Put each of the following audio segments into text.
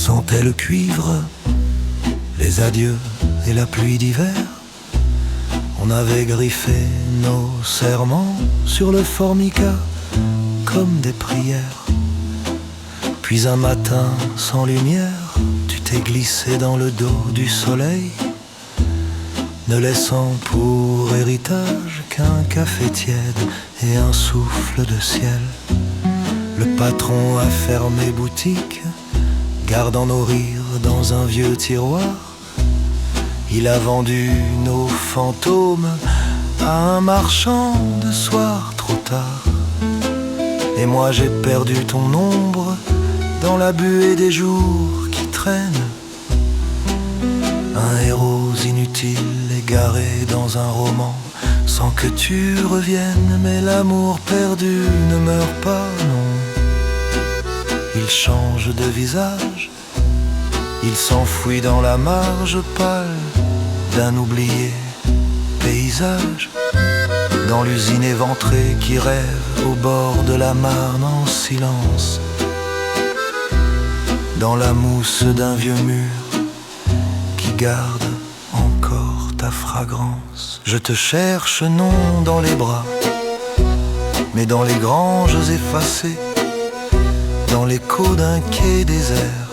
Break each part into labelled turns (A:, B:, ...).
A: sentait le cuivre, les adieux et la pluie d'hiver. On avait griffé nos serments sur le formica comme des prières. Puis un matin sans lumière, tu t'es glissé dans le dos du soleil, ne laissant pour héritage qu'un café tiède et un souffle de ciel. Le patron a fermé boutique, gardant nos rires dans un vieux tiroir. Il a vendu nos fantômes à un marchand de soir trop tard. Et moi j'ai perdu ton ombre dans la buée des jours qui traînent. Un héros inutile égaré dans un roman sans que tu reviennes. Mais l'amour perdu ne meurt pas, non. Il change de visage, il s'enfuit dans la marge pâle d'un oublié paysage, dans l'usine éventrée qui rêve au bord de la Marne en silence, dans la mousse d'un vieux mur qui garde encore ta fragrance. Je te cherche non dans les bras, mais dans les granges effacées, dans l'écho d'un quai désert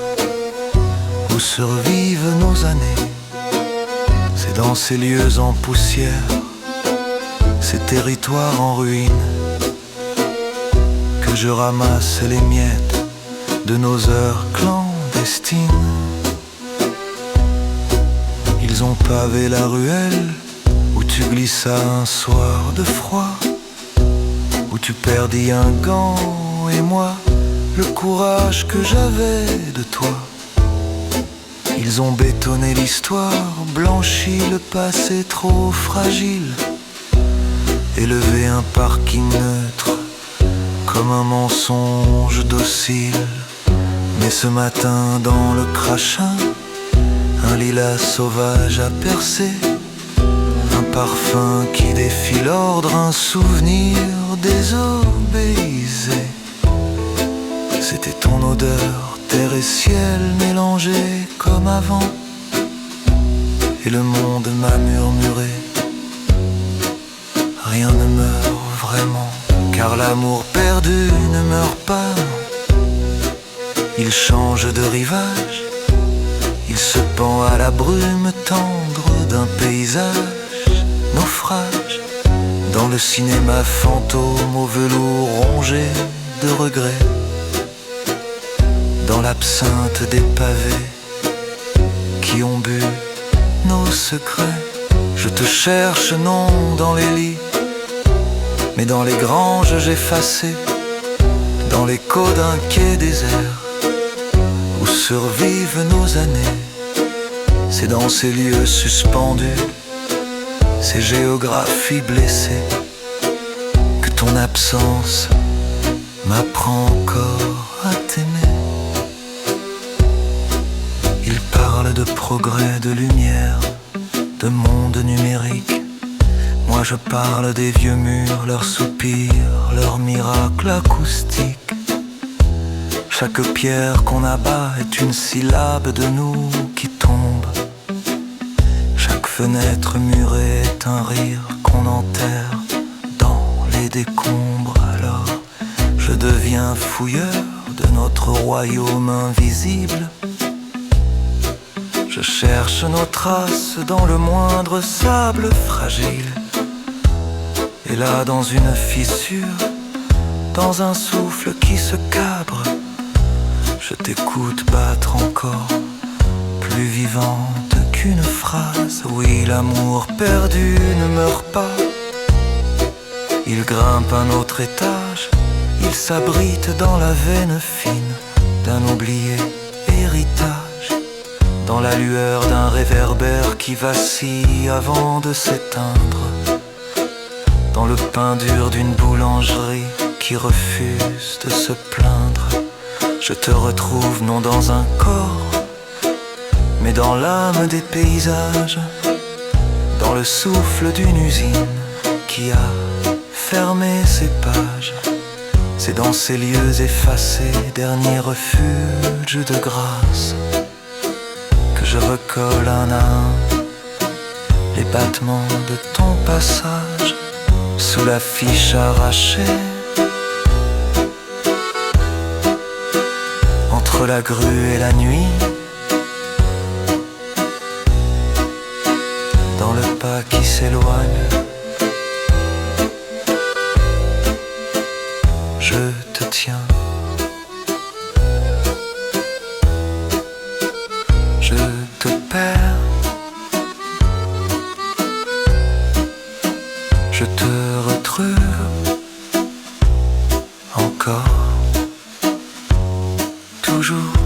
A: où survivent nos années. C'est dans ces lieux en poussière, ces territoires en ruine, que je ramasse les miettes de nos heures clandestines. Ils ont pavé la ruelle où tu glissas un soir de froid, où tu perdis un gant et moi le courage que j'avais de toi. Ils ont bétonné l'histoire, blanchi le passé trop fragile, élevé un parking neutre comme un mensonge docile. Mais ce matin dans le crachin, un lilas sauvage a percé, un parfum qui défie l'ordre, un souvenir désobéisé. C'était ton odeur, terre et ciel mélangés comme avant, et le monde m'a murmuré: rien ne meurt vraiment, car l'amour perdu ne meurt pas. Il change de rivage, il se pend à la brume tendre d'un paysage naufrage, dans le cinéma fantôme au velours rongé de regrets, dans l'absinthe des pavés qui ont bu nos secrets. Je te cherche non dans les lits, mais dans les granges effacées, dans l'écho d'un quai désert où survivent nos années. C'est dans ces lieux suspendus, ces géographies blessées, que ton absence m'apprend encore à t'aimer. Il parle de progrès, de lumière, de monde numérique. Moi je parle des vieux murs, leurs soupirs, leurs miracles acoustiques. Chaque pierre qu'on abat est une syllabe de nous qui tombe. Chaque fenêtre murée est un rire qu'on enterre dans les décombres. Alors je deviens fouilleur de notre royaume invisible. Je cherche nos traces dans le moindre sable fragile. Et là dans une fissure, dans un souffle qui se cabre, je t'écoute battre encore, plus vivante qu'une phrase. Oui, l'amour perdu ne meurt pas, il grimpe un autre étage, il s'abrite dans la veine fine d'un oublié héritage, dans la lueur d'un réverbère qui vacille avant de s'éteindre, dans le pain dur d'une boulangerie qui refuse de se plaindre. Je te retrouve non dans un corps, mais dans l'âme des paysages, dans le souffle d'une usine qui a fermé ses pages. C'est dans ces lieux effacés, dernier refuge de grâce, je recolle un à un les battements de ton passage sous l'affiche arrachée. Entre la grue et la nuit, dans le pas qui s'éloigne, je te tiens. Je te perds, je te retrouve encore, toujours.